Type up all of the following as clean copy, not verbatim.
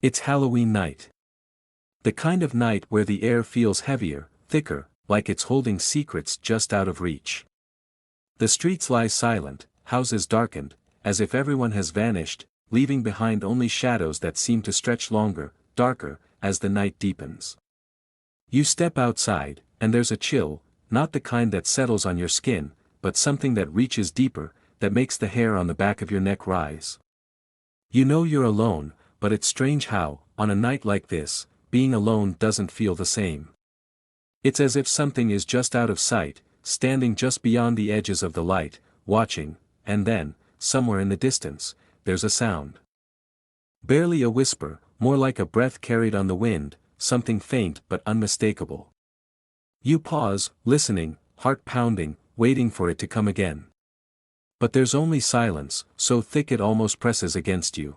It's Halloween night. The kind of night where the air feels heavier, thicker, like it's holding secrets just out of reach. The streets lie silent, houses darkened, as if everyone has vanished, leaving behind only shadows that seem to stretch longer, darker, as the night deepens. You step outside, and there's a chill, not the kind that settles on your skin, but something that reaches deeper, that makes the hair on the back of your neck rise. You know you're alone, but it's strange how, on a night like this, being alone doesn't feel the same. It's as if something is just out of sight, standing just beyond the edges of the light, watching, and then, somewhere in the distance, there's a sound. Barely a whisper, more like a breath carried on the wind, something faint but unmistakable. You pause, listening, heart pounding, waiting for it to come again. But there's only silence, so thick it almost presses against you.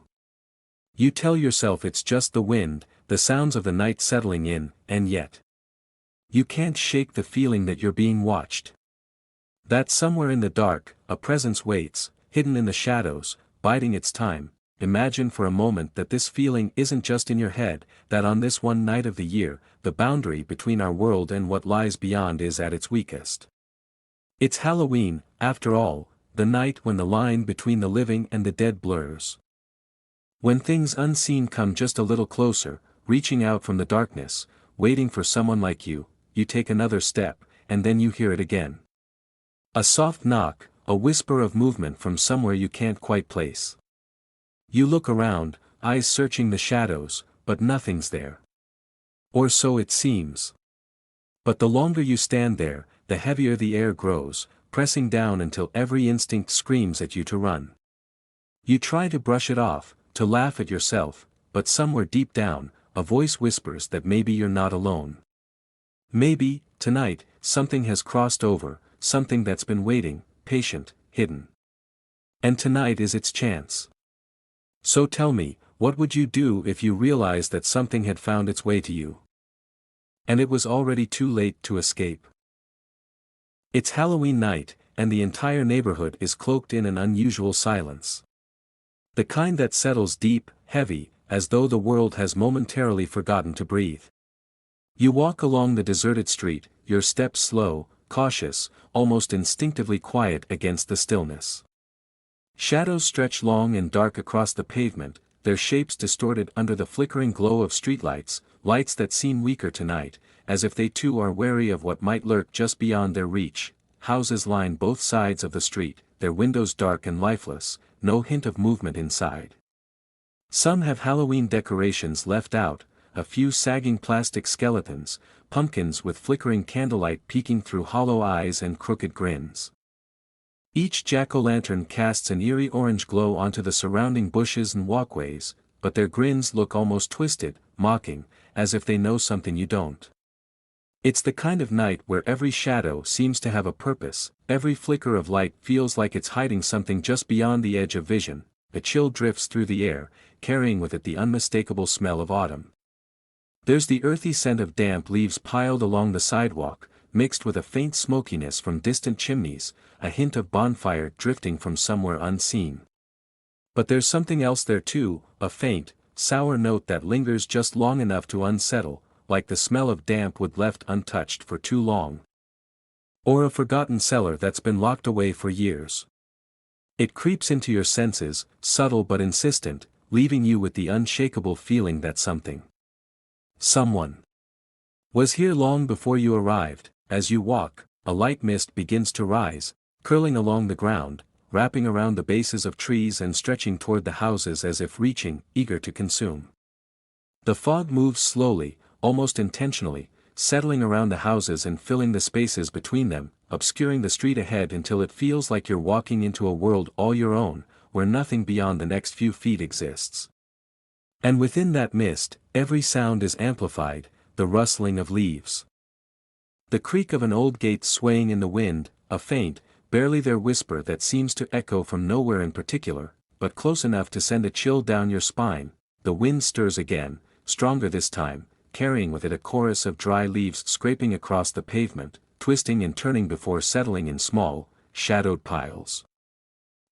You tell yourself it's just the wind, the sounds of the night settling in, and yet you can't shake the feeling that you're being watched. That somewhere in the dark, a presence waits, hidden in the shadows, biding its time. Imagine for a moment that this feeling isn't just in your head, that on this one night of the year, the boundary between our world and what lies beyond is at its weakest. It's Halloween, after all, the night when the line between the living and the dead blurs. When things unseen come just a little closer, reaching out from the darkness, waiting for someone like you, you take another step, and then you hear it again. A soft knock, a whisper of movement from somewhere you can't quite place. You look around, eyes searching the shadows, but nothing's there. Or so it seems. But the longer you stand there, the heavier the air grows, pressing down until every instinct screams at you to run. You try to brush it off, to laugh at yourself, but somewhere deep down, a voice whispers that maybe you're not alone. Maybe, tonight, something has crossed over, something that's been waiting, patient, hidden. And tonight is its chance. So tell me, what would you do if you realized that something had found its way to you? And it was already too late to escape. It's Halloween night, and the entire neighborhood is cloaked in an unusual silence. The kind that settles deep, heavy, as though the world has momentarily forgotten to breathe. You walk along the deserted street, your steps slow, cautious, almost instinctively quiet against the stillness. Shadows stretch long and dark across the pavement, their shapes distorted under the flickering glow of streetlights, lights that seem weaker tonight, as if they too are wary of what might lurk just beyond their reach. Houses line both sides of the street, their windows dark and lifeless, no hint of movement inside. Some have Halloween decorations left out, a few sagging plastic skeletons, pumpkins with flickering candlelight peeking through hollow eyes and crooked grins. Each jack-o'-lantern casts an eerie orange glow onto the surrounding bushes and walkways, but their grins look almost twisted, mocking, as if they know something you don't. It's the kind of night where every shadow seems to have a purpose, every flicker of light feels like it's hiding something just beyond the edge of vision. A chill drifts through the air, carrying with it the unmistakable smell of autumn. There's the earthy scent of damp leaves piled along the sidewalk, mixed with a faint smokiness from distant chimneys, a hint of bonfire drifting from somewhere unseen. But there's something else there too, a faint, sour note that lingers just long enough to unsettle, like the smell of damp wood left untouched for too long. Or a forgotten cellar that's been locked away for years. It creeps into your senses, subtle but insistent, leaving you with the unshakable feeling that someone was here long before you arrived. As you walk, a light mist begins to rise, curling along the ground, wrapping around the bases of trees and stretching toward the houses as if reaching, eager to consume. The fog moves slowly, almost intentionally, settling around the houses and filling the spaces between them, obscuring the street ahead until it feels like you're walking into a world all your own, where nothing beyond the next few feet exists. And within that mist, every sound is amplified, the rustling of leaves. The creak of an old gate swaying in the wind, a faint, barely there whisper that seems to echo from nowhere in particular, but close enough to send a chill down your spine. The wind stirs again, stronger this time, carrying with it a chorus of dry leaves scraping across the pavement, twisting and turning before settling in small, shadowed piles.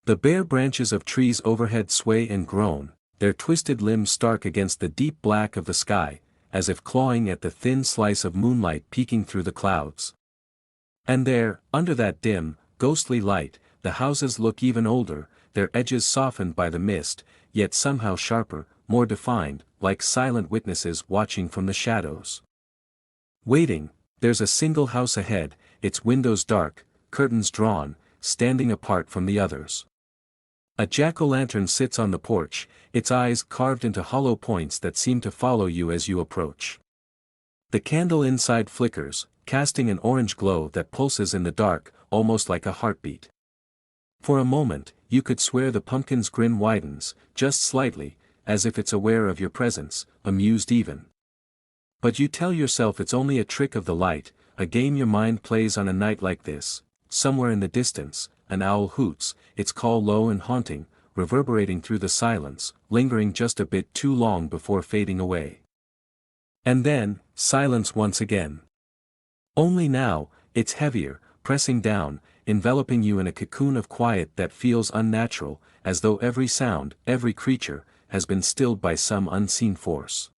The bare branches of trees overhead sway and groan, their twisted limbs stark against the deep black of the sky, as if clawing at the thin slice of moonlight peeking through the clouds. And there, under that dim, ghostly light, the houses look even older, their edges softened by the mist, yet somehow sharper, more defined, like silent witnesses watching from the shadows. Waiting, there's a single house ahead, its windows dark, curtains drawn, standing apart from the others. A jack-o'-lantern sits on the porch, its eyes carved into hollow points that seem to follow you as you approach. The candle inside flickers, casting an orange glow that pulses in the dark, almost like a heartbeat. For a moment, you could swear the pumpkin's grin widens, just slightly, as if it's aware of your presence, amused even. But you tell yourself it's only a trick of the light, a game your mind plays on a night like this. Somewhere in the distance, an owl hoots, its call low and haunting, reverberating through the silence, lingering just a bit too long before fading away. And then, silence once again. Only now, it's heavier, pressing down, enveloping you in a cocoon of quiet that feels unnatural, as though every sound, every creature, has been stilled by some unseen force.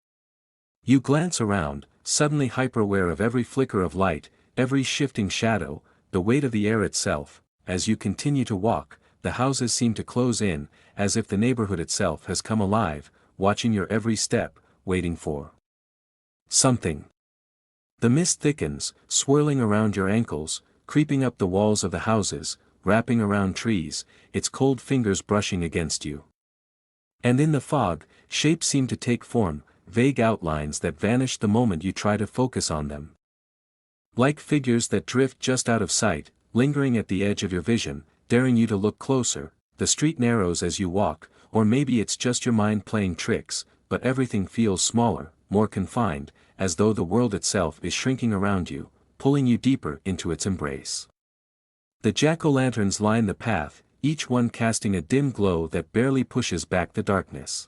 You glance around, suddenly hyper-aware of every flicker of light, every shifting shadow, the weight of the air itself. As you continue to walk, the houses seem to close in, as if the neighborhood itself has come alive, watching your every step, waiting for something. The mist thickens, swirling around your ankles, creeping up the walls of the houses, wrapping around trees, its cold fingers brushing against you. And in the fog, shapes seem to take form, vague outlines that vanish the moment you try to focus on them. Like figures that drift just out of sight, lingering at the edge of your vision, daring you to look closer. The street narrows as you walk, or maybe it's just your mind playing tricks, but everything feels smaller, more confined, as though the world itself is shrinking around you, pulling you deeper into its embrace. The jack-o'-lanterns line the path, each one casting a dim glow that barely pushes back the darkness.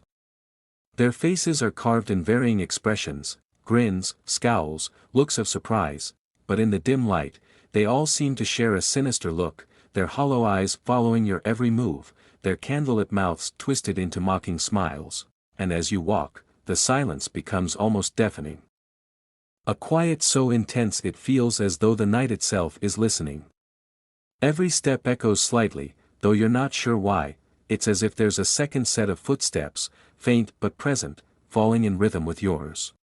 Their faces are carved in varying expressions, grins, scowls, looks of surprise, but in the dim light, they all seem to share a sinister look, their hollow eyes following your every move, their candlelit mouths twisted into mocking smiles, and as you walk, the silence becomes almost deafening. A quiet so intense it feels as though the night itself is listening. Every step echoes slightly, though you're not sure why. It's as if there's a second set of footsteps, faint but present, falling in rhythm with yours.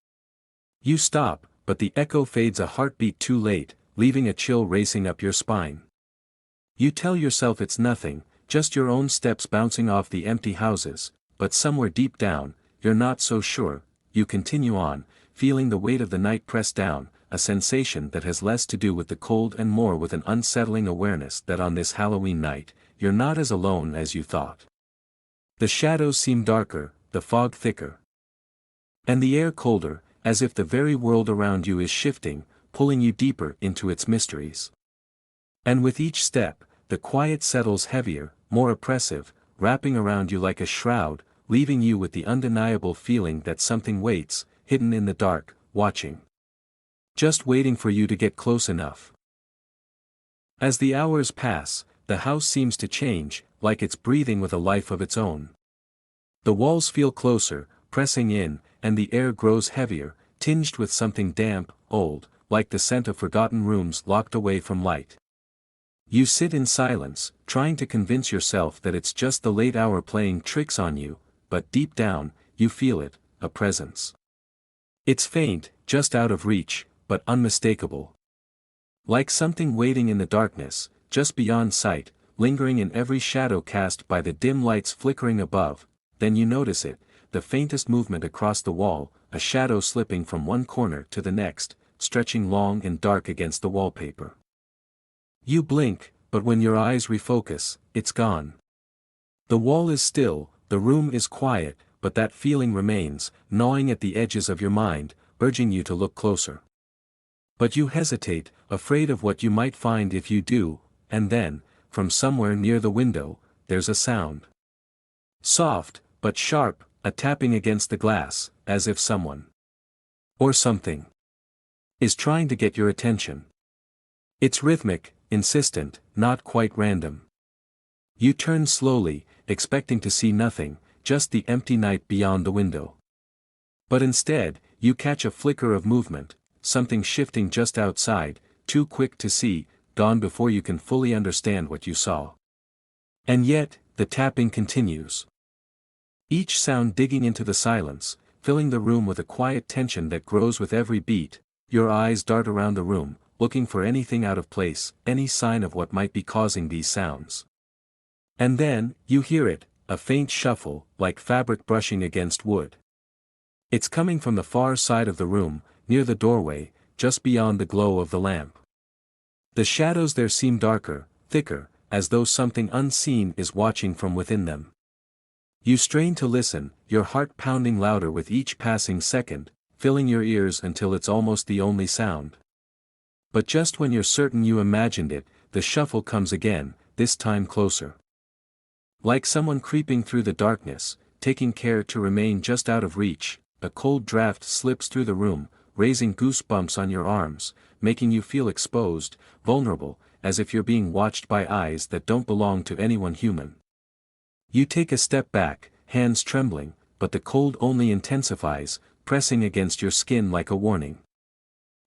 You stop, but the echo fades a heartbeat too late, leaving a chill racing up your spine. You tell yourself it's nothing, just your own steps bouncing off the empty houses, but somewhere deep down, you're not so sure. You continue on, feeling the weight of the night press down, a sensation that has less to do with the cold and more with an unsettling awareness that on this Halloween night, you're not as alone as you thought. The shadows seem darker, the fog thicker, and the air colder, as if the very world around you is shifting, pulling you deeper into its mysteries. And with each step, the quiet settles heavier, more oppressive, wrapping around you like a shroud, leaving you with the undeniable feeling that something waits, hidden in the dark, watching. Just waiting for you to get close enough. As the hours pass, the house seems to change, like it's breathing with a life of its own. The walls feel closer, pressing in, and the air grows heavier, tinged with something damp, old, like the scent of forgotten rooms locked away from light. You sit in silence, trying to convince yourself that it's just the late hour playing tricks on you, but deep down, you feel it, a presence. It's faint, just out of reach, but unmistakable. Like something waiting in the darkness, just beyond sight, lingering in every shadow cast by the dim lights flickering above. Then you notice it, the faintest movement across the wall, a shadow slipping from one corner to the next, stretching long and dark against the wallpaper. You blink, but when your eyes refocus, it's gone. The wall is still, the room is quiet, but that feeling remains, gnawing at the edges of your mind, urging you to look closer. But you hesitate, afraid of what you might find if you do, and then, from somewhere near the window, there's a sound. Soft, but sharp, a tapping against the glass, as if someone or something is trying to get your attention. It's rhythmic, insistent, not quite random. You turn slowly, expecting to see nothing, just the empty night beyond the window. But instead, you catch a flicker of movement, something shifting just outside, too quick to see, gone before you can fully understand what you saw. And yet, the tapping continues. Each sound digging into the silence, filling the room with a quiet tension that grows with every beat. Your eyes dart around the room, looking for anything out of place, any sign of what might be causing these sounds. And then, you hear it, a faint shuffle, like fabric brushing against wood. It's coming from the far side of the room, near the doorway, just beyond the glow of the lamp. The shadows there seem darker, thicker, as though something unseen is watching from within them. You strain to listen, your heart pounding louder with each passing second, filling your ears until it's almost the only sound. But just when you're certain you imagined it, the shuffle comes again, this time closer. Like someone creeping through the darkness, taking care to remain just out of reach, a cold draft slips through the room, raising goosebumps on your arms, making you feel exposed, vulnerable, as if you're being watched by eyes that don't belong to anyone human. You take a step back, hands trembling, but the cold only intensifies, pressing against your skin like a warning.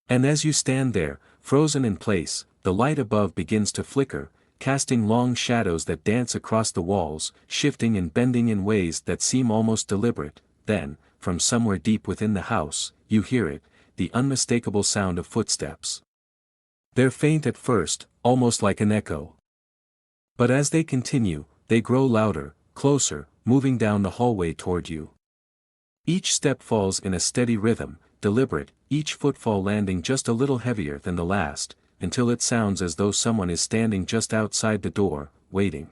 And as you stand there, frozen in place, the light above begins to flicker, casting long shadows that dance across the walls, shifting and bending in ways that seem almost deliberate. Then, from somewhere deep within the house, you hear it, the unmistakable sound of footsteps. They're faint at first, almost like an echo. But as they continue, they grow louder, closer, moving down the hallway toward you. Each step falls in a steady rhythm, deliberate, each footfall landing just a little heavier than the last, until it sounds as though someone is standing just outside the door, waiting.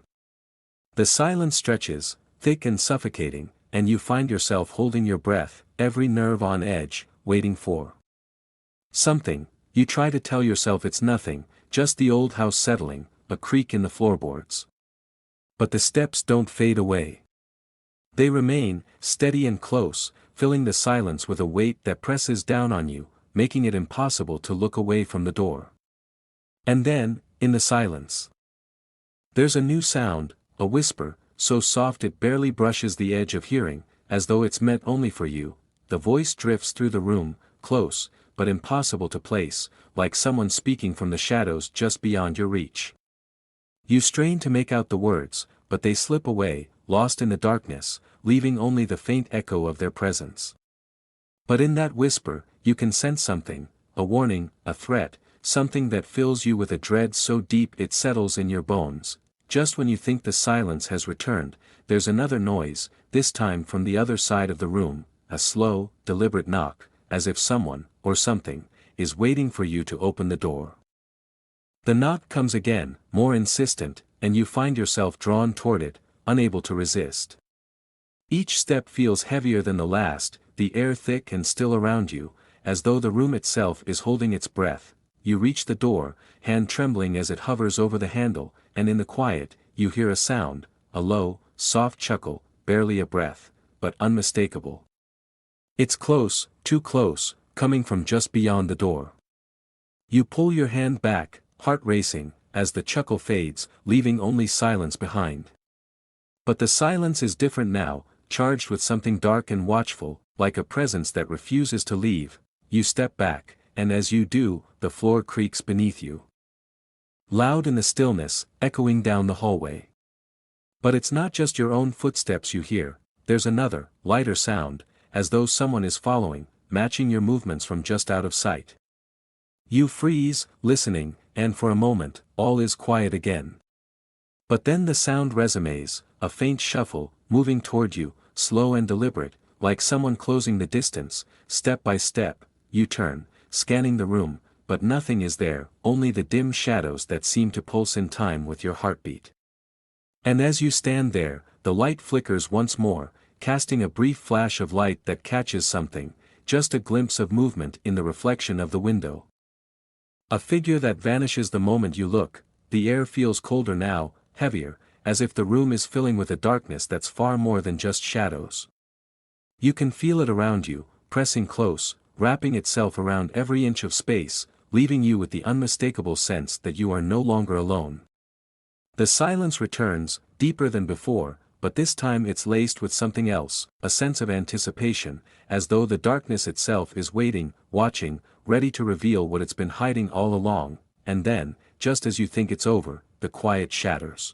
The silence stretches, thick and suffocating, and you find yourself holding your breath, every nerve on edge, waiting for something. You try to tell yourself it's nothing, just the old house settling, a creak in the floorboards. But the steps don't fade away. They remain, steady and close, filling the silence with a weight that presses down on you, making it impossible to look away from the door. And then, in the silence, there's a new sound, a whisper, so soft it barely brushes the edge of hearing, as though it's meant only for you. The voice drifts through the room, close, but impossible to place, like someone speaking from the shadows just beyond your reach. You strain to make out the words, but they slip away, lost in the darkness, leaving only the faint echo of their presence. But in that whisper, you can sense something, a warning, a threat, something that fills you with a dread so deep it settles in your bones. Just when you think the silence has returned, there's another noise, this time from the other side of the room, a slow, deliberate knock, as if someone, or something, is waiting for you to open the door. The knock comes again, more insistent, and you find yourself drawn toward it, unable to resist. Each step feels heavier than the last, the air thick and still around you, as though the room itself is holding its breath. You reach the door, hand trembling as it hovers over the handle, and in the quiet, you hear a sound, a low, soft chuckle, barely a breath, but unmistakable. It's close, too close, coming from just beyond the door. You pull your hand back, heart racing, as the chuckle fades, leaving only silence behind. But the silence is different now, charged with something dark and watchful, like a presence that refuses to leave. You step back, and as you do, the floor creaks beneath you. Loud in the stillness, echoing down the hallway. But it's not just your own footsteps you hear, there's another, lighter sound, as though someone is following, matching your movements from just out of sight. You freeze, listening, and for a moment, all is quiet again. But then the sound resumes, a faint shuffle, moving toward you, slow and deliberate, like someone closing the distance. Step by step, you turn, scanning the room, but nothing is there, only the dim shadows that seem to pulse in time with your heartbeat. And as you stand there, the light flickers once more, casting a brief flash of light that catches something, just a glimpse of movement in the reflection of the window. A figure that vanishes the moment you look. The air feels colder now, heavier, as if the room is filling with a darkness that's far more than just shadows. You can feel it around you, pressing close, wrapping itself around every inch of space, leaving you with the unmistakable sense that you are no longer alone. The silence returns, deeper than before, but this time it's laced with something else, a sense of anticipation, as though the darkness itself is waiting, watching, ready to reveal what it's been hiding all along, and then, just as you think it's over, the quiet shatters.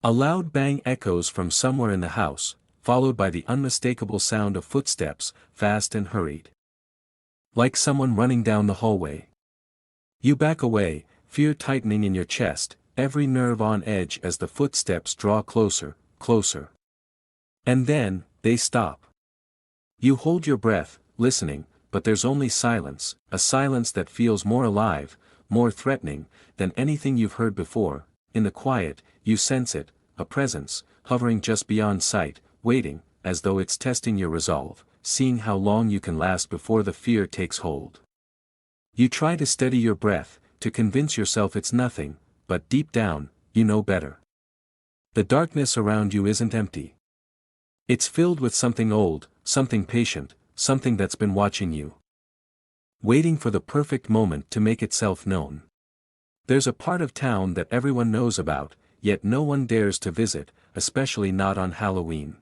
A loud bang echoes from somewhere in the house, followed by the unmistakable sound of footsteps, fast and hurried. Like someone running down the hallway. You back away, fear tightening in your chest, every nerve on edge as the footsteps draw closer, closer. And then, they stop. You hold your breath, listening, but there's only silence, a silence that feels more alive, more threatening, than anything you've heard before. In the quiet, you sense it, a presence, hovering just beyond sight, waiting, as though it's testing your resolve, seeing how long you can last before the fear takes hold. You try to steady your breath, to convince yourself it's nothing, but deep down, you know better. The darkness around you isn't empty. It's filled with something old, something patient, something that's been watching you. Waiting for the perfect moment to make itself known. There's a part of town that everyone knows about, yet no one dares to visit, especially not on Halloween.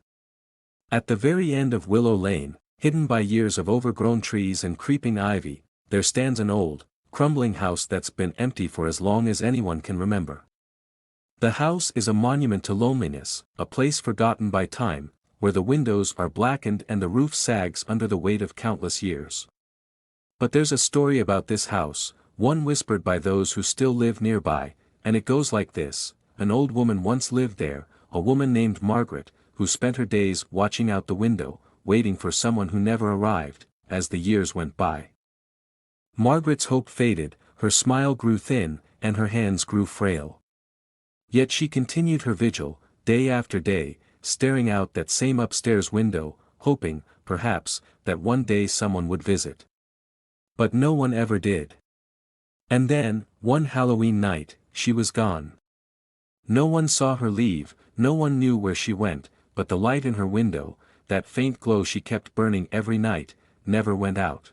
At the very end of Willow Lane, hidden by years of overgrown trees and creeping ivy, there stands an old, crumbling house that's been empty for as long as anyone can remember. The house is a monument to loneliness, a place forgotten by time, where the windows are blackened and the roof sags under the weight of countless years. But there's a story about this house, one whispered by those who still live nearby, and it goes like this. An old woman once lived there, a woman named Margaret, who spent her days watching out the window, waiting for someone who never arrived. As the years went by, Margaret's hope faded, her smile grew thin, and her hands grew frail. Yet she continued her vigil, day after day, staring out that same upstairs window, hoping, perhaps, that one day someone would visit. But no one ever did. And then, one Halloween night, she was gone. No one saw her leave, no one knew where she went, but the light in her window, that faint glow she kept burning every night, never went out.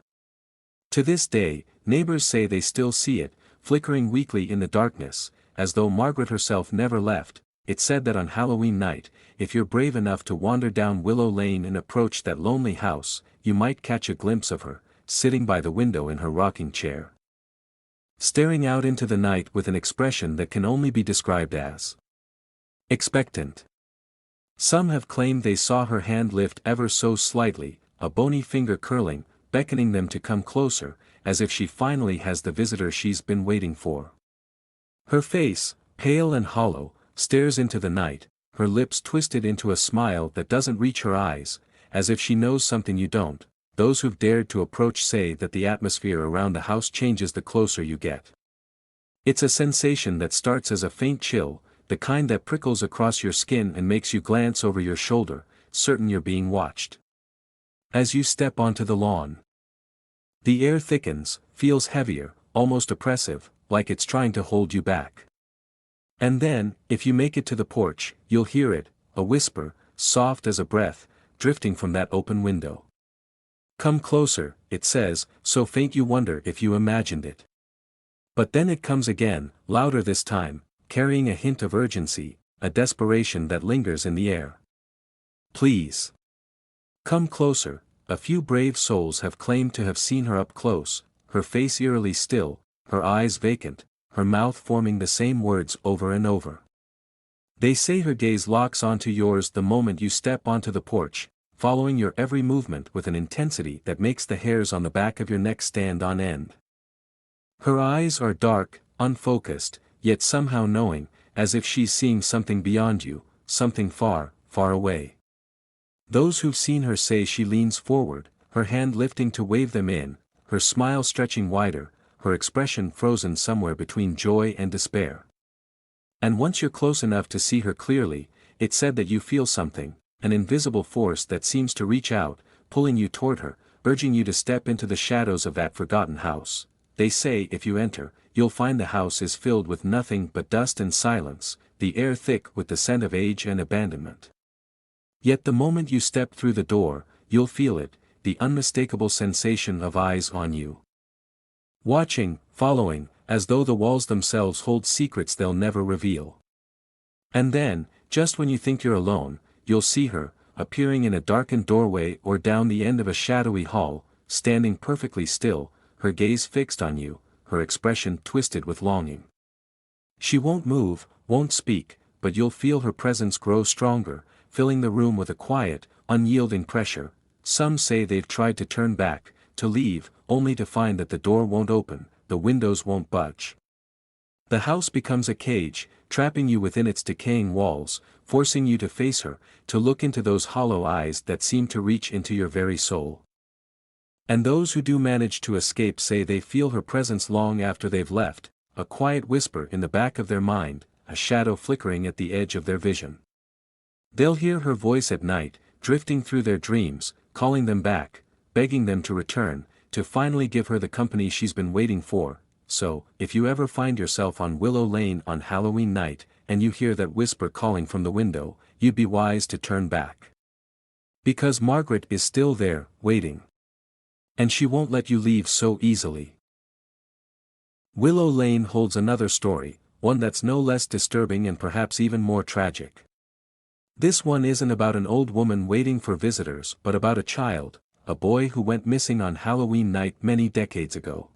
To this day, neighbors say they still see it, flickering weakly in the darkness, as though Margaret herself never left. It's said that on Halloween night, if you're brave enough to wander down Willow Lane and approach that lonely house, you might catch a glimpse of her, sitting by the window in her rocking chair, staring out into the night with an expression that can only be described as expectant. Some have claimed they saw her hand lift ever so slightly, a bony finger curling, beckoning them to come closer, as if she finally has the visitor she's been waiting for. Her face, pale and hollow, stares into the night, her lips twisted into a smile that doesn't reach her eyes, as if she knows something you don't. Those who've dared to approach say that the atmosphere around the house changes the closer you get. It's a sensation that starts as a faint chill, the kind that prickles across your skin and makes you glance over your shoulder, certain you're being watched. As you step onto the lawn, the air thickens, feels heavier, almost oppressive, like it's trying to hold you back. And then, if you make it to the porch, you'll hear it, a whisper, soft as a breath, drifting from that open window. Come closer, it says, so faint you wonder if you imagined it. But then it comes again, louder this time, carrying a hint of urgency, a desperation that lingers in the air. Please. Come closer. A few brave souls have claimed to have seen her up close, her face eerily still, her eyes vacant, her mouth forming the same words over and over. They say her gaze locks onto yours the moment you step onto the porch, following your every movement with an intensity that makes the hairs on the back of your neck stand on end. Her eyes are dark, unfocused, yet somehow knowing, as if she's seeing something beyond you, something far, far away. Those who've seen her say she leans forward, her hand lifting to wave them in, her smile stretching wider, her expression frozen somewhere between joy and despair. And once you're close enough to see her clearly, it's said that you feel something, an invisible force that seems to reach out, pulling you toward her, urging you to step into the shadows of that forgotten house. They say if you enter, you'll find the house is filled with nothing but dust and silence, the air thick with the scent of age and abandonment. Yet the moment you step through the door, you'll feel it, the unmistakable sensation of eyes on you. Watching, following, as though the walls themselves hold secrets they'll never reveal. And then, just when you think you're alone, you'll see her, appearing in a darkened doorway or down the end of a shadowy hall, standing perfectly still, her gaze fixed on you, her expression twisted with longing. She won't move, won't speak, but you'll feel her presence grow stronger, filling the room with a quiet, unyielding pressure. Some say they've tried to turn back, to leave, only to find that the door won't open, the windows won't budge. The house becomes a cage, trapping you within its decaying walls, forcing you to face her, to look into those hollow eyes that seem to reach into your very soul. And those who do manage to escape say they feel her presence long after they've left, a quiet whisper in the back of their mind, a shadow flickering at the edge of their vision. They'll hear her voice at night, drifting through their dreams, calling them back, begging them to return, to finally give her the company she's been waiting for. So, if you ever find yourself on Willow Lane on Halloween night, and you hear that whisper calling from the window, you'd be wise to turn back. Because Margaret is still there, waiting. And she won't let you leave so easily. Willow Lane holds another story, one that's no less disturbing and perhaps even more tragic. This one isn't about an old woman waiting for visitors but about a child, a boy who went missing on Halloween night many decades ago.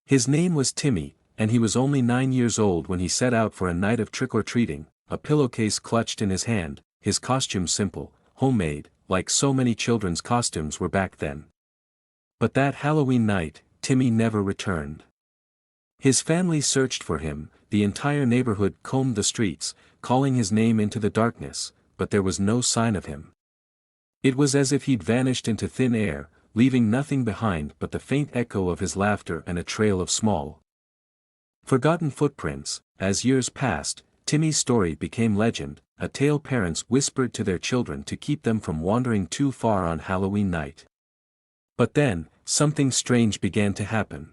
His name was Timmy, and he was only 9 years old when he set out for a night of trick-or-treating, a pillowcase clutched in his hand, his costume simple, homemade, like so many children's costumes were back then. But that Halloween night, Timmy never returned. His family searched for him, the entire neighborhood combed the streets, calling his name into the darkness, but there was no sign of him. It was as if he'd vanished into thin air, leaving nothing behind but the faint echo of his laughter and a trail of small, forgotten footprints. As years passed, Timmy's story became legend, a tale parents whispered to their children to keep them from wandering too far on Halloween night. But then, something strange began to happen.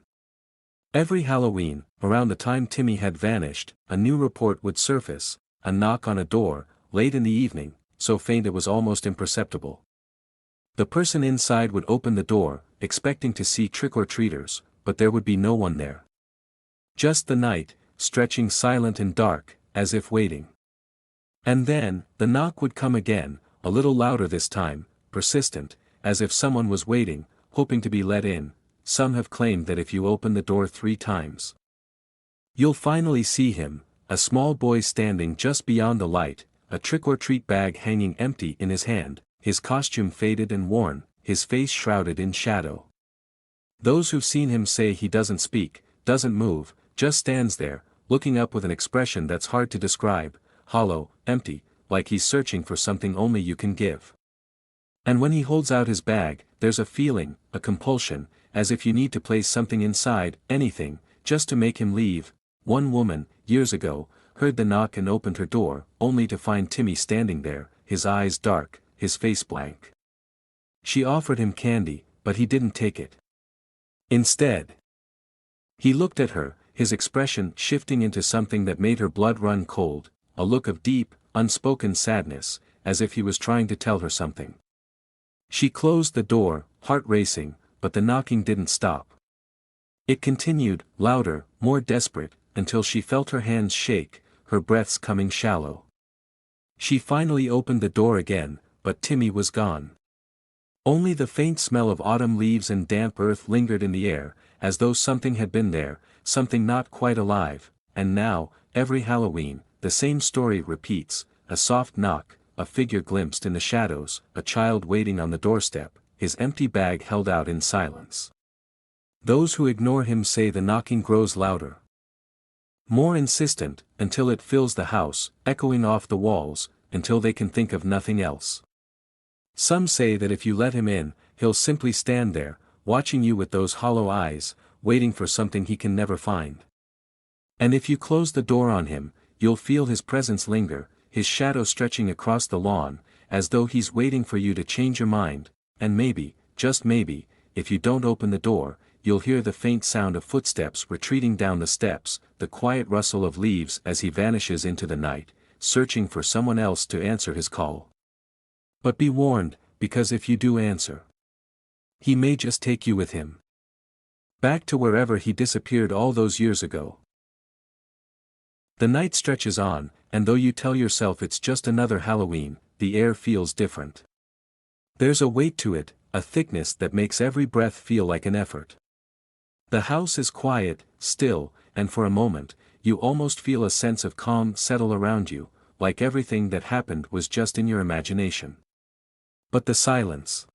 Every Halloween, around the time Timmy had vanished, a new report would surface, a knock on a door, late in the evening, so faint it was almost imperceptible. The person inside would open the door, expecting to see trick-or-treaters, but there would be no one there. Just the night, stretching silent and dark, as if waiting. And then, the knock would come again, a little louder this time, persistent, as if someone was waiting, hoping to be let in. Some have claimed that if you open the door 3 times, you'll finally see him, a small boy standing just beyond the light, a trick-or-treat bag hanging empty in his hand, his costume faded and worn, his face shrouded in shadow. Those who've seen him say he doesn't speak, doesn't move, just stands there, looking up with an expression that's hard to describe, hollow, empty, like he's searching for something only you can give. And when he holds out his bag, there's a feeling, a compulsion, as if you need to place something inside, anything, just to make him leave. One woman, years ago, heard the knock and opened her door, only to find Timmy standing there, his eyes dark, his face blank. She offered him candy, but he didn't take it. Instead, he looked at her, his expression shifting into something that made her blood run cold, a look of deep, unspoken sadness, as if he was trying to tell her something. She closed the door, heart racing, but the knocking didn't stop. It continued, louder, more desperate, until she felt her hands shake, her breaths coming shallow. She finally opened the door again, but Timmy was gone. Only the faint smell of autumn leaves and damp earth lingered in the air, as though something had been there, something not quite alive. And now, every Halloween, the same story repeats, a soft knock, a figure glimpsed in the shadows, a child waiting on the doorstep, his empty bag held out in silence. Those who ignore him say the knocking grows louder, more insistent, until it fills the house, echoing off the walls, until they can think of nothing else. Some say that if you let him in, he'll simply stand there, watching you with those hollow eyes, waiting for something he can never find. And if you close the door on him, you'll feel his presence linger, his shadow stretching across the lawn, as though he's waiting for you to change your mind. And maybe, just maybe, if you don't open the door, you'll hear the faint sound of footsteps retreating down the steps, the quiet rustle of leaves as he vanishes into the night, searching for someone else to answer his call. But be warned, because if you do answer, he may just take you with him. Back to wherever he disappeared all those years ago. The night stretches on, and though you tell yourself it's just another Halloween, the air feels different. There's a weight to it, a thickness that makes every breath feel like an effort. The house is quiet, still, and for a moment, you almost feel a sense of calm settle around you, like everything that happened was just in your imagination. But the silence.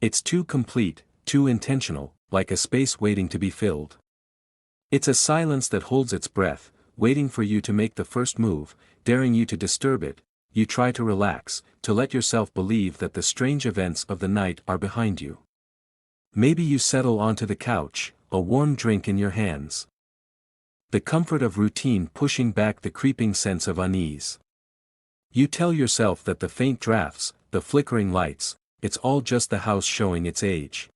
It's too complete, too intentional, like a space waiting to be filled. It's a silence that holds its breath, waiting for you to make the first move, daring you to disturb it. You try to relax, to let yourself believe that the strange events of the night are behind you. Maybe you settle onto the couch, a warm drink in your hands. The comfort of routine pushing back the creeping sense of unease. You tell yourself that the faint drafts, the flickering lights, it's all just the house showing its age.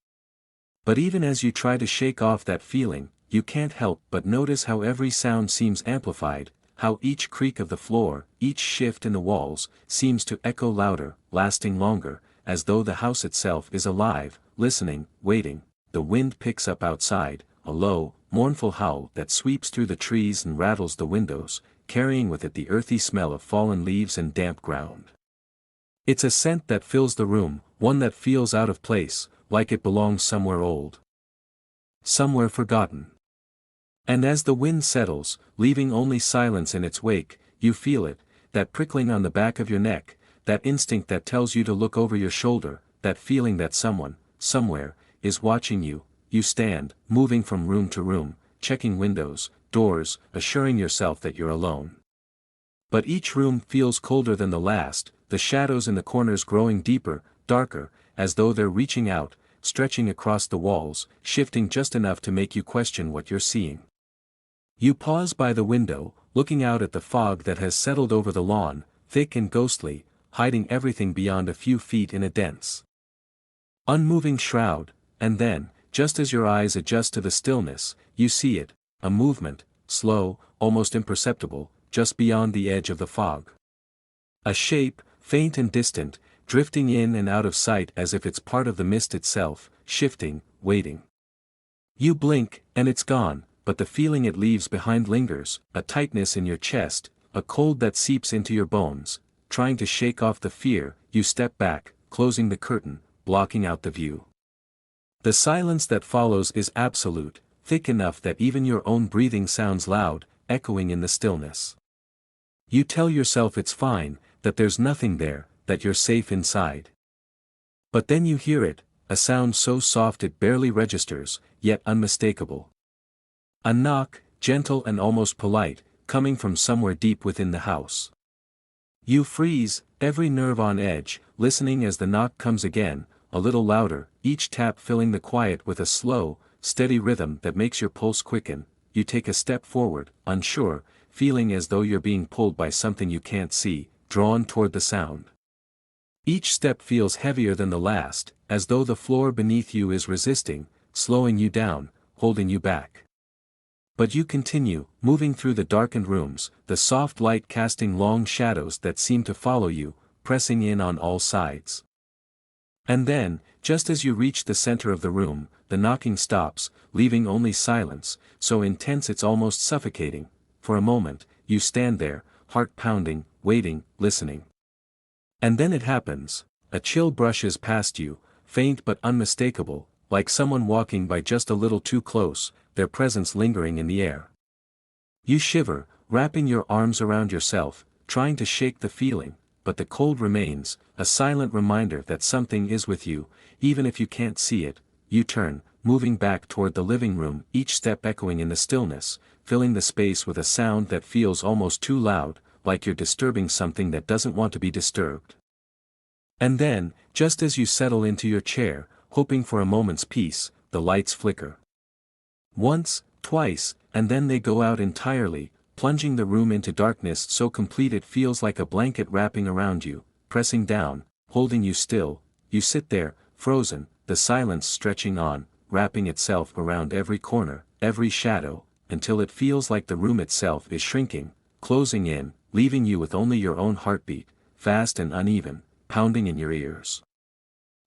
But even as you try to shake off that feeling, you can't help but notice how every sound seems amplified, how each creak of the floor, each shift in the walls, seems to echo louder, lasting longer, as though the house itself is alive, listening, waiting. The wind picks up outside, a low, mournful howl that sweeps through the trees and rattles the windows, carrying with it the earthy smell of fallen leaves and damp ground. It's a scent that fills the room, one that feels out of place, like it belongs somewhere old. Somewhere forgotten. And as the wind settles, leaving only silence in its wake, you feel it, that prickling on the back of your neck, that instinct that tells you to look over your shoulder, that feeling that someone, somewhere, is watching you. You stand, moving from room to room, checking windows, doors, assuring yourself that you're alone. But each room feels colder than the last, the shadows in the corners growing deeper, darker, as though they're reaching out, stretching across the walls, shifting just enough to make you question what you're seeing. You pause by the window, looking out at the fog that has settled over the lawn, thick and ghostly, hiding everything beyond a few feet in a dense, unmoving shroud, and then, just as your eyes adjust to the stillness, you see it, a movement, slow, almost imperceptible, just beyond the edge of the fog. A shape, faint and distant, drifting in and out of sight as if it's part of the mist itself, shifting, waiting. You blink, and it's gone, but the feeling it leaves behind lingers, a tightness in your chest, a cold that seeps into your bones. Trying to shake off the fear, you step back, closing the curtain, blocking out the view. The silence that follows is absolute, thick enough that even your own breathing sounds loud, echoing in the stillness. You tell yourself it's fine, that there's nothing there, that you're safe inside. But then you hear it, a sound so soft it barely registers, yet unmistakable. A knock, gentle and almost polite, coming from somewhere deep within the house. You freeze, every nerve on edge, listening as the knock comes again, a little louder, each tap filling the quiet with a slow, steady rhythm that makes your pulse quicken. You take a step forward, unsure, feeling as though you're being pulled by something you can't see, drawn toward the sound. Each step feels heavier than the last, as though the floor beneath you is resisting, slowing you down, holding you back. But you continue, moving through the darkened rooms, the soft light casting long shadows that seem to follow you, pressing in on all sides. And then, just as you reach the center of the room, the knocking stops, leaving only silence, so intense it's almost suffocating. For a moment, you stand there, heart pounding, waiting, listening. And then it happens. A chill brushes past you, faint but unmistakable, like someone walking by just a little too close, their presence lingering in the air. You shiver, wrapping your arms around yourself, trying to shake the feeling, but the cold remains, a silent reminder that something is with you, even if you can't see it. You turn, moving back toward the living room, each step echoing in the stillness, filling the space with a sound that feels almost too loud, like you're disturbing something that doesn't want to be disturbed. And then, just as you settle into your chair, hoping for a moment's peace, the lights flicker. Once, twice, and then they go out entirely, plunging the room into darkness so complete it feels like a blanket wrapping around you, pressing down, holding you still. You sit there, frozen, the silence stretching on, wrapping itself around every corner, every shadow, until it feels like the room itself is shrinking, closing in, leaving you with only your own heartbeat, fast and uneven, pounding in your ears.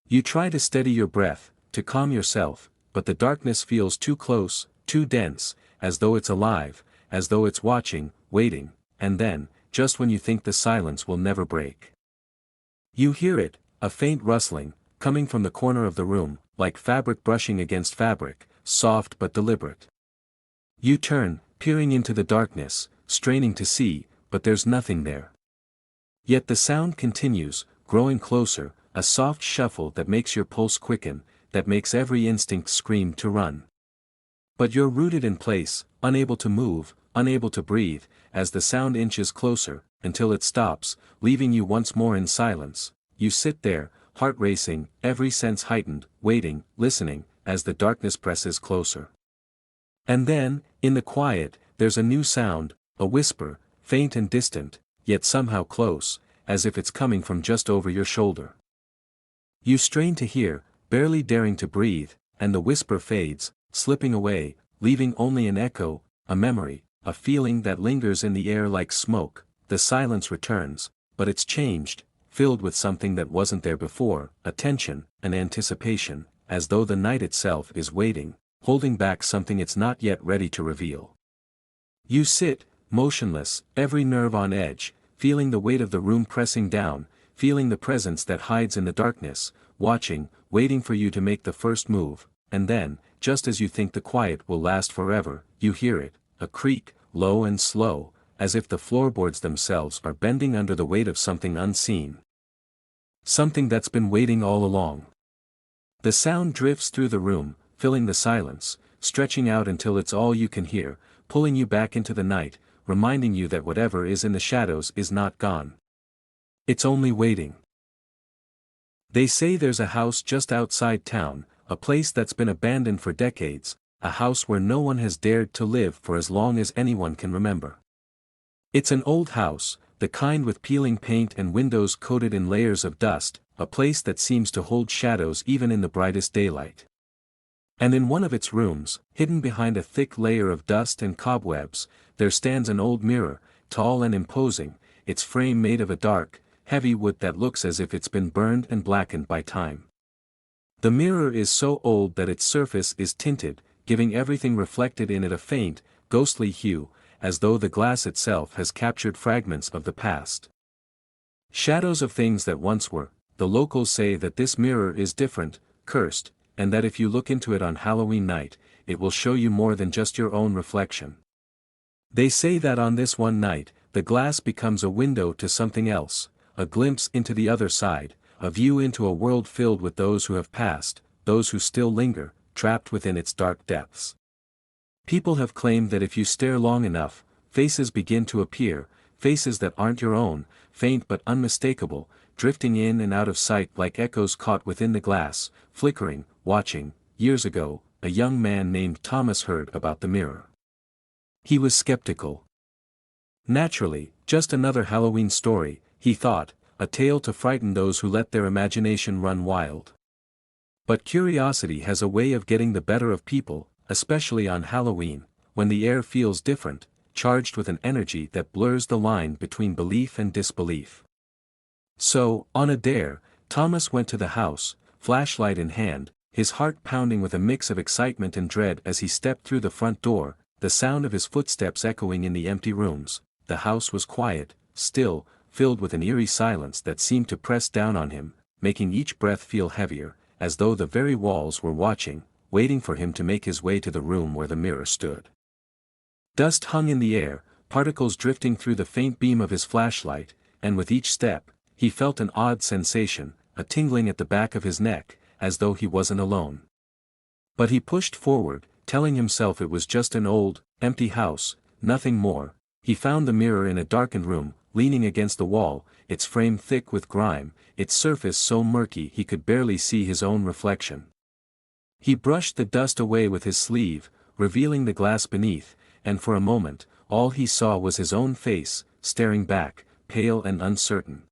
You try to steady your breath, to calm yourself, but the darkness feels too close, too dense, as though it's alive, as though it's watching, waiting, and then, just when you think the silence will never break, You hear it, a faint rustling, coming from the corner of the room, like fabric brushing against fabric, soft but deliberate. You turn, peering into the darkness, straining to see, but there's nothing there. Yet the sound continues, growing closer, a soft shuffle that makes your pulse quicken, that makes every instinct scream to run. But you're rooted in place, unable to move, unable to breathe, as the sound inches closer, until it stops, leaving you once more in silence. You sit there, heart racing, every sense heightened, waiting, listening, as the darkness presses closer. And then, in the quiet, there's a new sound, a whisper, faint and distant, yet somehow close, as if it's coming from just over your shoulder. You strain to hear, barely daring to breathe, and the whisper fades, slipping away, leaving only an echo, a memory, a feeling that lingers in the air like smoke. The silence returns, but it's changed, filled with something that wasn't there before, a tension, an anticipation, as though the night itself is waiting, holding back something it's not yet ready to reveal. You sit, motionless, every nerve on edge, feeling the weight of the room pressing down, feeling the presence that hides in the darkness, watching, waiting for you to make the first move, and then, just as you think the quiet will last forever, you hear it, a creak, low and slow, as if the floorboards themselves are bending under the weight of something unseen. Something that's been waiting all along. The sound drifts through the room, filling the silence, stretching out until it's all you can hear, pulling you back into the night, reminding you that whatever is in the shadows is not gone. It's only waiting. They say there's a house just outside town, a place that's been abandoned for decades, a house where no one has dared to live for as long as anyone can remember. It's an old house, the kind with peeling paint and windows coated in layers of dust, a place that seems to hold shadows even in the brightest daylight. And in one of its rooms, hidden behind a thick layer of dust and cobwebs, there stands an old mirror, tall and imposing, its frame made of a dark, heavy wood that looks as if it's been burned and blackened by time. The mirror is so old that its surface is tinted, giving everything reflected in it a faint, ghostly hue, as though the glass itself has captured fragments of the past. Shadows of things that once were. The locals say that this mirror is different, cursed, and that if you look into it on Halloween night, it will show you more than just your own reflection. They say that on this one night, the glass becomes a window to something else, a glimpse into the other side, a view into a world filled with those who have passed, those who still linger, trapped within its dark depths. People have claimed that if you stare long enough, faces begin to appear, faces that aren't your own, faint but unmistakable, drifting in and out of sight like echoes caught within the glass, flickering, watching. Years ago, a young man named Thomas heard about the mirror. He was skeptical. Naturally, just another Halloween story, he thought, a tale to frighten those who let their imagination run wild. But curiosity has a way of getting the better of people, especially on Halloween, when the air feels different, charged with an energy that blurs the line between belief and disbelief. So, on a dare, Thomas went to the house, flashlight in hand, his heart pounding with a mix of excitement and dread as he stepped through the front door, the sound of his footsteps echoing in the empty rooms. The house was quiet, still, filled with an eerie silence that seemed to press down on him, making each breath feel heavier, as though the very walls were watching, waiting for him to make his way to the room where the mirror stood. Dust hung in the air, particles drifting through the faint beam of his flashlight, and with each step, he felt an odd sensation, a tingling at the back of his neck, as though he wasn't alone. But he pushed forward, telling himself it was just an old, empty house, nothing more. He found the mirror in a darkened room, leaning against the wall, its frame thick with grime, its surface so murky he could barely see his own reflection. He brushed the dust away with his sleeve, revealing the glass beneath, and for a moment, all he saw was his own face, staring back, pale and uncertain.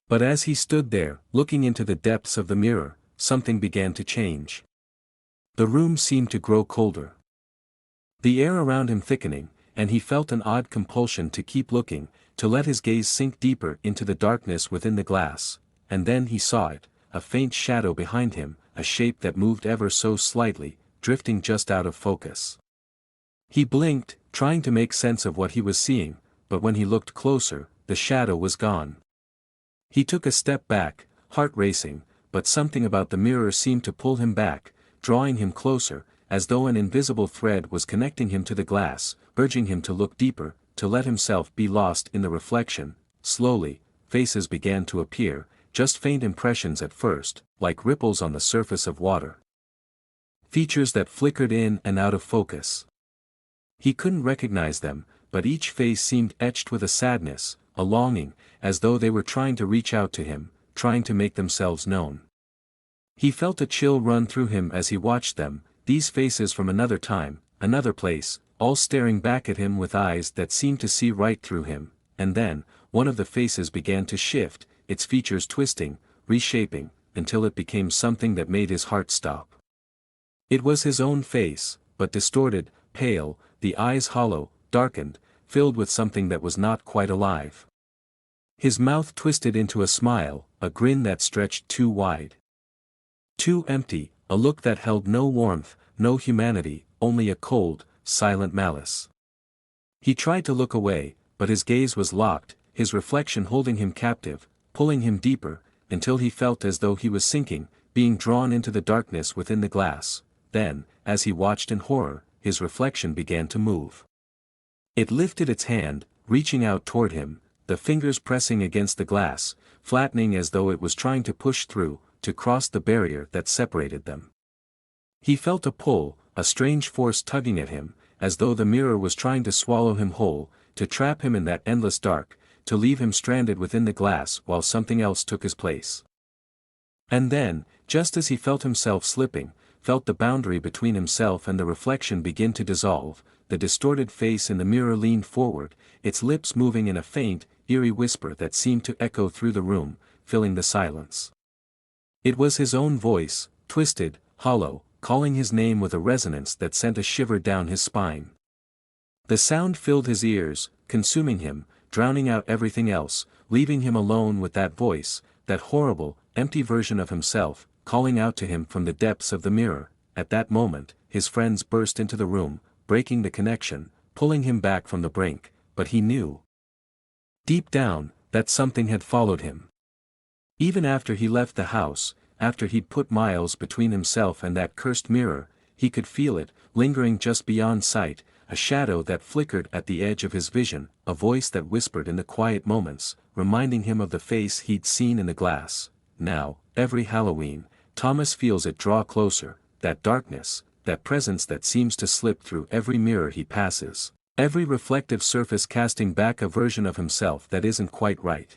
But as he stood there, looking into the depths of the mirror, something began to change. The room seemed to grow colder. The air around him thickening, and he felt an odd compulsion to keep looking, to let his gaze sink deeper into the darkness within the glass, and then he saw it, a faint shadow behind him, a shape that moved ever so slightly, drifting just out of focus. He blinked, trying to make sense of what he was seeing, but when he looked closer, the shadow was gone. He took a step back, heart racing, but something about the mirror seemed to pull him back, drawing him closer, as though an invisible thread was connecting him to the glass, urging him to look deeper, to let himself be lost in the reflection. Slowly, faces began to appear, just faint impressions at first, like ripples on the surface of water. Features that flickered in and out of focus. He couldn't recognize them, but each face seemed etched with a sadness, a longing, as though they were trying to reach out to him, trying to make themselves known. He felt a chill run through him as he watched them, these faces from another time, another place, all staring back at him with eyes that seemed to see right through him, and then, one of the faces began to shift, its features twisting, reshaping, until it became something that made his heart stop. It was his own face, but distorted, pale, the eyes hollow, darkened, filled with something that was not quite alive. His mouth twisted into a smile, a grin that stretched too wide. Too empty, a look that held no warmth, no humanity, only a cold, silent malice. He tried to look away, but his gaze was locked, his reflection holding him captive, pulling him deeper, until he felt as though he was sinking, being drawn into the darkness within the glass. Then, as he watched in horror, his reflection began to move. It lifted its hand, reaching out toward him, the fingers pressing against the glass, flattening as though it was trying to push through, to cross the barrier that separated them. He felt a pull, a strange force tugging at him, as though the mirror was trying to swallow him whole, to trap him in that endless dark, to leave him stranded within the glass while something else took his place. And then, just as he felt himself slipping, felt the boundary between himself and the reflection begin to dissolve, the distorted face in the mirror leaned forward, its lips moving in a faint, eerie whisper that seemed to echo through the room, filling the silence. It was his own voice, twisted, hollow, calling his name with a resonance that sent a shiver down his spine. The sound filled his ears, consuming him, drowning out everything else, leaving him alone with that voice, that horrible, empty version of himself, calling out to him from the depths of the mirror. At that moment, his friends burst into the room, breaking the connection, pulling him back from the brink, but he knew, deep down, that something had followed him. Even after he left the house, after he'd put miles between himself and that cursed mirror, he could feel it, lingering just beyond sight, a shadow that flickered at the edge of his vision, a voice that whispered in the quiet moments, reminding him of the face he'd seen in the glass. Now, every Halloween, Thomas feels it draw closer, that darkness, that presence that seems to slip through every mirror he passes, every reflective surface casting back a version of himself that isn't quite right.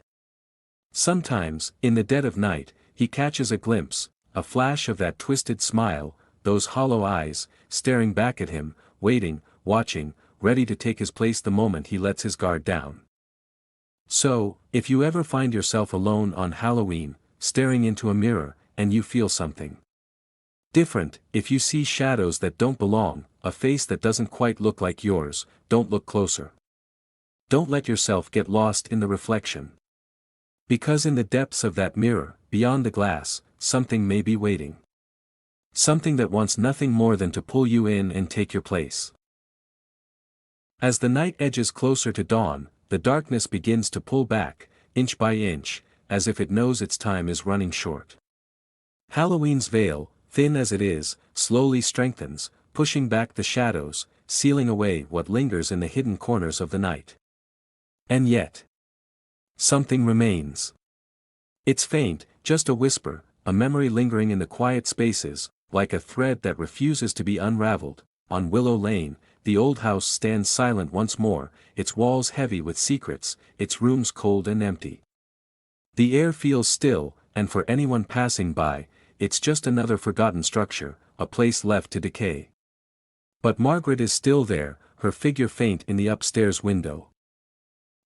Sometimes, in the dead of night, he catches a glimpse, a flash of that twisted smile, those hollow eyes, staring back at him, waiting, watching, ready to take his place the moment he lets his guard down. So, if you ever find yourself alone on Halloween, staring into a mirror, and you feel something different, if you see shadows that don't belong, a face that doesn't quite look like yours, don't look closer. Don't let yourself get lost in the reflection. Because in the depths of that mirror, beyond the glass, something may be waiting. Something that wants nothing more than to pull you in and take your place. As the night edges closer to dawn, the darkness begins to pull back, inch by inch, as if it knows its time is running short. Halloween's veil, thin as it is, slowly strengthens, pushing back the shadows, sealing away what lingers in the hidden corners of the night. And yet, something remains. It's faint, just a whisper, a memory lingering in the quiet spaces, like a thread that refuses to be unraveled. On Willow Lane, the old house stands silent once more, its walls heavy with secrets, its rooms cold and empty. The air feels still, and for anyone passing by, it's just another forgotten structure, a place left to decay. But Margaret is still there, her figure faint in the upstairs window.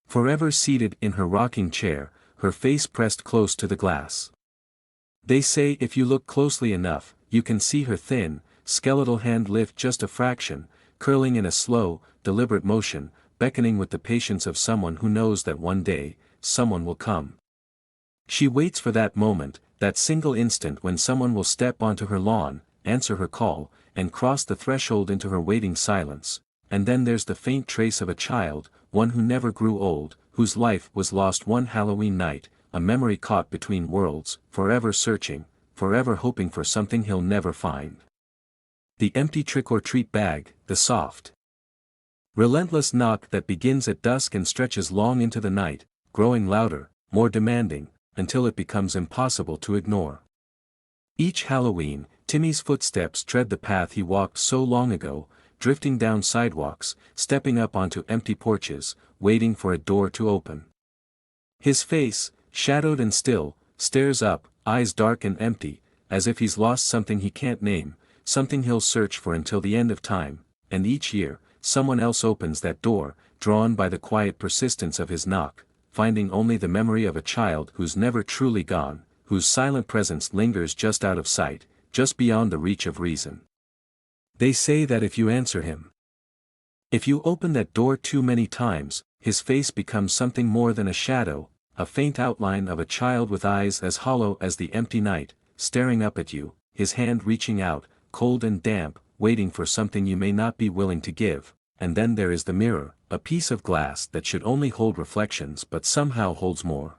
Forever seated in her rocking chair, her face pressed close to the glass. They say if you look closely enough, you can see her thin, skeletal hand lift just a fraction, curling in a slow, deliberate motion, beckoning with the patience of someone who knows that one day, someone will come. She waits for that moment, that single instant when someone will step onto her lawn, answer her call, and cross the threshold into her waiting silence. And then there's the faint trace of a child, one who never grew old, whose life was lost one Halloween night, a memory caught between worlds, forever searching, forever hoping for something he'll never find. The empty trick-or-treat bag, the soft, relentless knock that begins at dusk and stretches long into the night, growing louder, more demanding, until it becomes impossible to ignore. Each Halloween, Timmy's footsteps tread the path he walked so long ago, drifting down sidewalks, stepping up onto empty porches, waiting for a door to open. His face, shadowed and still, stares up, eyes dark and empty, as if he's lost something he can't name, something he'll search for until the end of time, and each year, someone else opens that door, drawn by the quiet persistence of his knock, finding only the memory of a child who's never truly gone, whose silent presence lingers just out of sight, just beyond the reach of reason. They say that if you answer him, if you open that door too many times, his face becomes something more than a shadow, a faint outline of a child with eyes as hollow as the empty night, staring up at you, his hand reaching out, cold and damp, waiting for something you may not be willing to give. And then there is the mirror, a piece of glass that should only hold reflections but somehow holds more.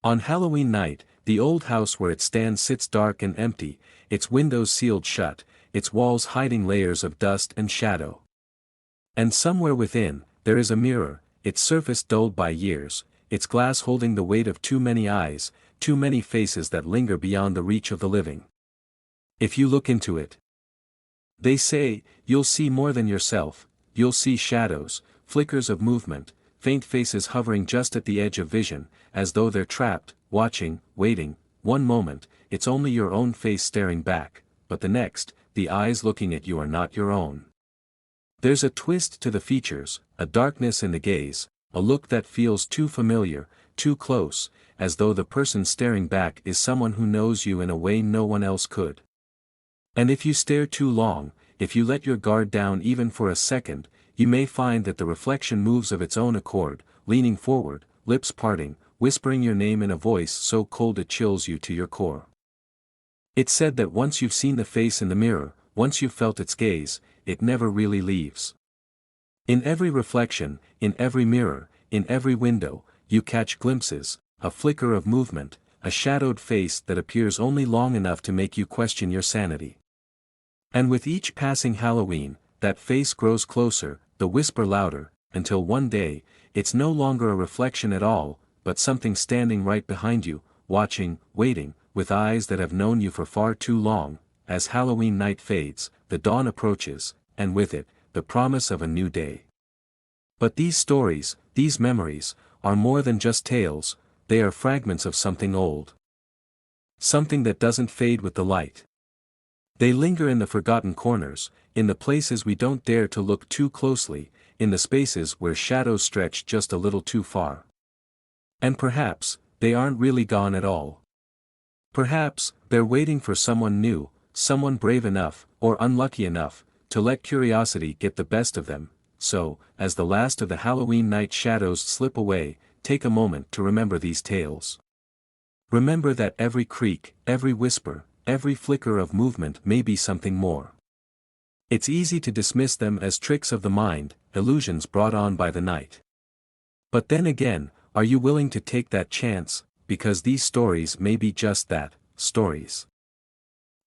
On Halloween night, the old house where it stands sits dark and empty, its windows sealed shut, its walls hiding layers of dust and shadow. And somewhere within, there is a mirror, its surface dulled by years, its glass holding the weight of too many eyes, too many faces that linger beyond the reach of the living. If you look into it, they say, you'll see more than yourself, you'll see shadows, flickers of movement, faint faces hovering just at the edge of vision, as though they're trapped, watching, waiting. One moment, it's only your own face staring back, but the next, the eyes looking at you are not your own. There's a twist to the features, a darkness in the gaze, a look that feels too familiar, too close, as though the person staring back is someone who knows you in a way no one else could. And if you stare too long, if you let your guard down even for a second, you may find that the reflection moves of its own accord, leaning forward, lips parting, whispering your name in a voice so cold it chills you to your core. It's said that once you've seen the face in the mirror, once you've felt its gaze, it never really leaves. In every reflection, in every mirror, in every window, you catch glimpses, a flicker of movement, a shadowed face that appears only long enough to make you question your sanity. And with each passing Halloween, that face grows closer, the whisper louder, until one day, it's no longer a reflection at all, but something standing right behind you, watching, waiting, with eyes that have known you for far too long. As Halloween night fades, the dawn approaches, and with it, the promise of a new day. But these stories, these memories, are more than just tales, they are fragments of something old. Something that doesn't fade with the light. They linger in the forgotten corners, in the places we don't dare to look too closely, in the spaces where shadows stretch just a little too far. And perhaps, they aren't really gone at all. Perhaps, they're waiting for someone new, someone brave enough, or unlucky enough, to let curiosity get the best of them. So, as the last of the Halloween night shadows slip away, take a moment to remember these tales. Remember that every creak, every whisper, every flicker of movement may be something more. It's easy to dismiss them as tricks of the mind, illusions brought on by the night. But then again, are you willing to take that chance, because these stories may be just that, stories.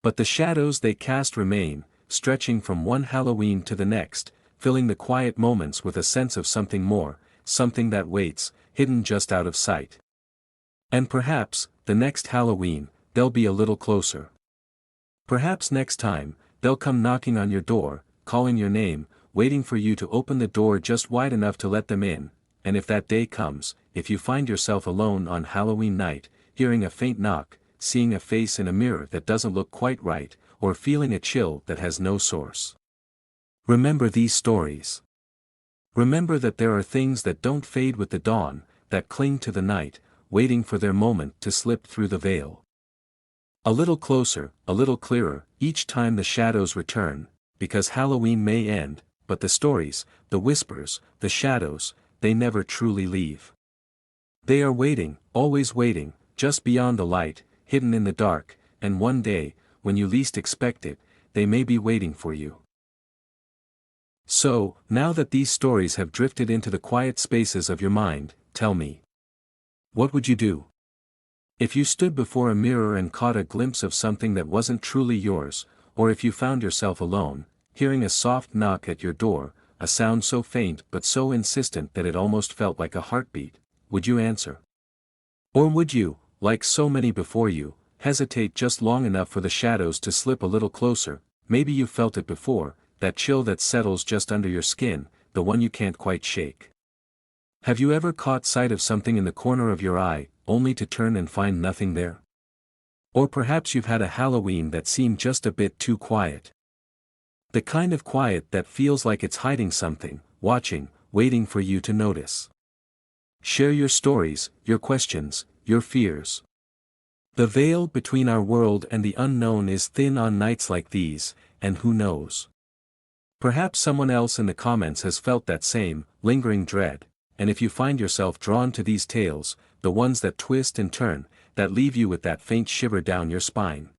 But the shadows they cast remain, stretching from one Halloween to the next, filling the quiet moments with a sense of something more, something that waits, hidden just out of sight. And perhaps, the next Halloween, they'll be a little closer. Perhaps next time, they'll come knocking on your door, calling your name, waiting for you to open the door just wide enough to let them in. And if that day comes, if you find yourself alone on Halloween night, hearing a faint knock, seeing a face in a mirror that doesn't look quite right, or feeling a chill that has no source, remember these stories. Remember that there are things that don't fade with the dawn, that cling to the night, waiting for their moment to slip through the veil. A little closer, a little clearer, each time the shadows return, because Halloween may end, but the stories, the whispers, the shadows, they never truly leave. They are waiting, always waiting, just beyond the light, hidden in the dark, and one day, when you least expect it, they may be waiting for you. So, now that these stories have drifted into the quiet spaces of your mind, tell me, what would you do? If you stood before a mirror and caught a glimpse of something that wasn't truly yours, or if you found yourself alone, hearing a soft knock at your door, a sound so faint but so insistent that it almost felt like a heartbeat, would you answer? Or would you, like so many before you, hesitate just long enough for the shadows to slip a little closer? Maybe you felt it before, that chill that settles just under your skin, the one you can't quite shake. Have you ever caught sight of something in the corner of your eye, only to turn and find nothing there? Or perhaps you've had a Halloween that seemed just a bit too quiet. The kind of quiet that feels like it's hiding something, watching, waiting for you to notice. Share your stories, your questions, your fears. The veil between our world and the unknown is thin on nights like these, and who knows? Perhaps someone else in the comments has felt that same, lingering dread, and if you find yourself drawn to these tales, the ones that twist and turn, that leave you with that faint shiver down your spine,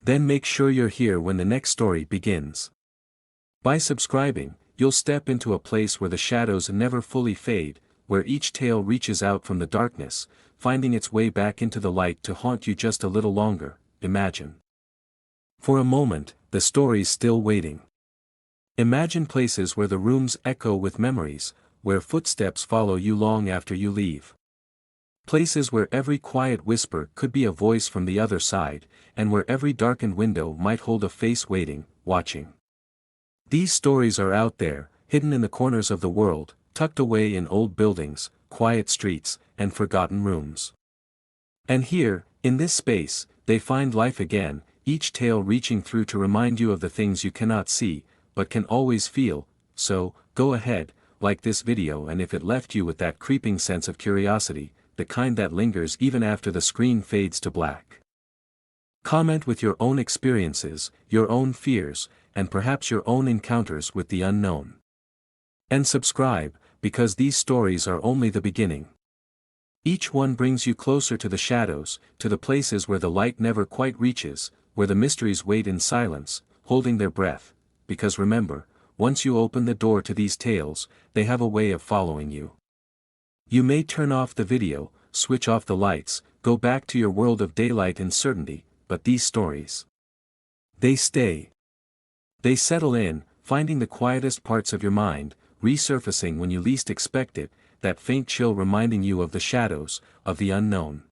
then make sure you're here when the next story begins. By subscribing, you'll step into a place where the shadows never fully fade, where each tale reaches out from the darkness, finding its way back into the light to haunt you just a little longer. Imagine. For a moment, the story's still waiting. Imagine places where the rooms echo with memories, where footsteps follow you long after you leave. Places where every quiet whisper could be a voice from the other side, and where every darkened window might hold a face waiting, watching. These stories are out there, hidden in the corners of the world, tucked away in old buildings, quiet streets, and forgotten rooms. And here, in this space, they find life again, each tale reaching through to remind you of the things you cannot see, but can always feel. So, go ahead, like this video, and if it left you with that creeping sense of curiosity, the kind that lingers even after the screen fades to black. Comment with your own experiences, your own fears, and perhaps your own encounters with the unknown. And subscribe, because these stories are only the beginning. Each one brings you closer to the shadows, to the places where the light never quite reaches, where the mysteries wait in silence, holding their breath, because remember, once you open the door to these tales, they have a way of following you. You may turn off the video, switch off the lights, go back to your world of daylight and certainty, but these stories, they stay. They settle in, finding the quietest parts of your mind, resurfacing when you least expect it, that faint chill reminding you of the shadows, of the unknown.